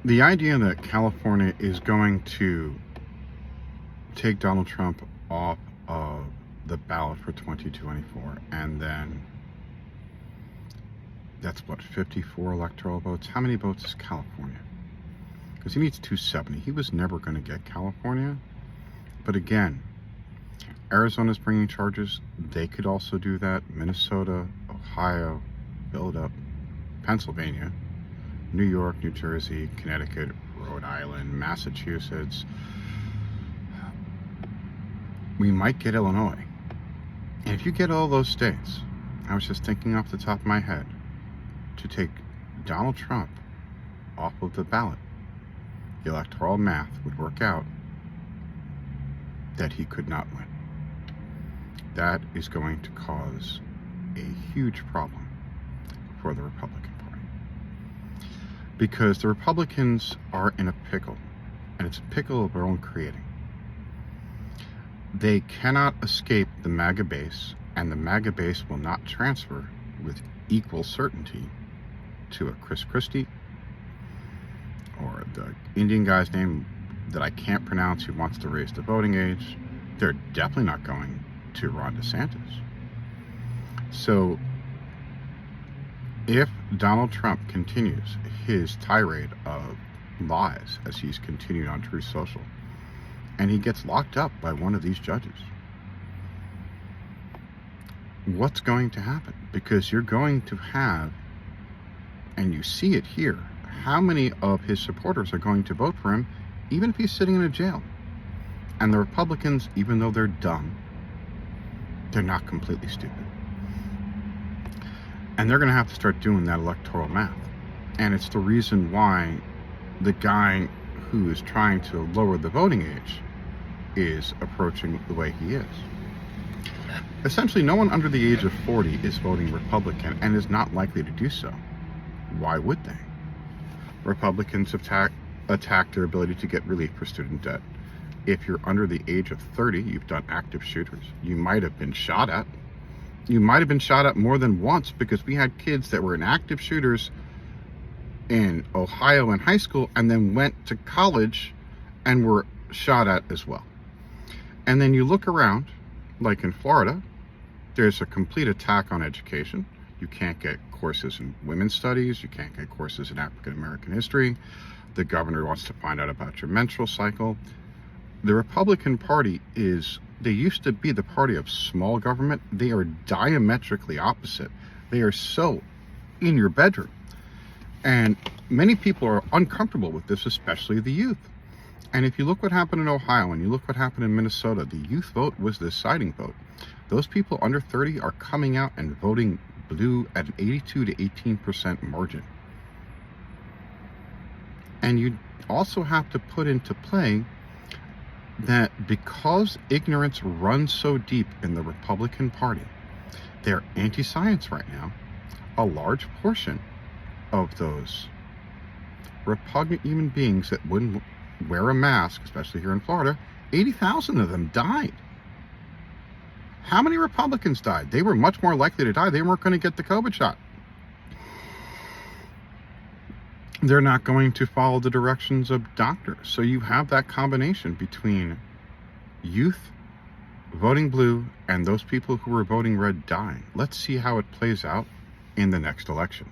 The idea that California is going to take Donald Trump off of the ballot for 2024, and then that's what, 54 electoral votes? How many votes is California? Because he needs 270. He was never going to get California. But again, Arizona's bringing charges. They could also do that. Minnesota, Ohio, Philadelphia, Pennsylvania, New York, New Jersey, Connecticut, Rhode Island, Massachusetts. We might get Illinois. And if you get all those states, I was just thinking off the top of my head, to take Donald Trump off of the ballot, the electoral math would work out that he could not win. That is going to cause a huge problem for the Republican Party. Because the Republicans are in a pickle, and it's a pickle of their own creating. They cannot escape the MAGA base, and the MAGA base will not transfer with equal certainty to a Chris Christie or the Indian guy's name that I can't pronounce who wants to raise the voting age. They're definitely not going to Ron DeSantis. So if Donald Trump continues his tirade of lies as he's continued on Truth Social, and he gets locked up by one of these judges, what's going to happen? Because you're going to have, and you see it here, how many of his supporters are going to vote for him, even if he's sitting in a jail. And the Republicans, even though they're dumb, they're not completely stupid. And they're going to have to start doing that electoral math. And it's the reason why the guy who is trying to lower the voting age is approaching the way he is. Essentially, no one under the age of 40 is voting Republican and is not likely to do so. Why would they? Republicans attack their ability to get relief for student debt. If you're under the age of 30, you've done active shooters. You might have been shot at. You might have been shot at more than once, because we had kids that were in active shooters in Ohio in high school and then went to college and were shot at as well. And then you look around, like in Florida, there's a complete attack on education. You can't get courses in women's studies. You can't get courses in African American history. The governor wants to find out about your menstrual cycle. The Republican Party they used to be the party of small government. They are diametrically opposite. They are so in your bedroom. And many people are uncomfortable with this, especially the youth. And if you look what happened in Ohio and you look what happened in Minnesota, the youth vote was the deciding vote. Those people under 30 are coming out and voting blue at an 82 to 18% margin. And you also have to put into play that because ignorance runs so deep in the Republican Party, they're anti-science right now. A large portion of those repugnant human beings that wouldn't wear a mask, especially here in Florida, 80,000 of them died. How many Republicans died? They were much more likely to die. They weren't going to get the COVID shot. They're not going to follow the directions of doctors. So you have that combination between youth voting blue and those people who were voting red dying. Let's see how it plays out in the next election.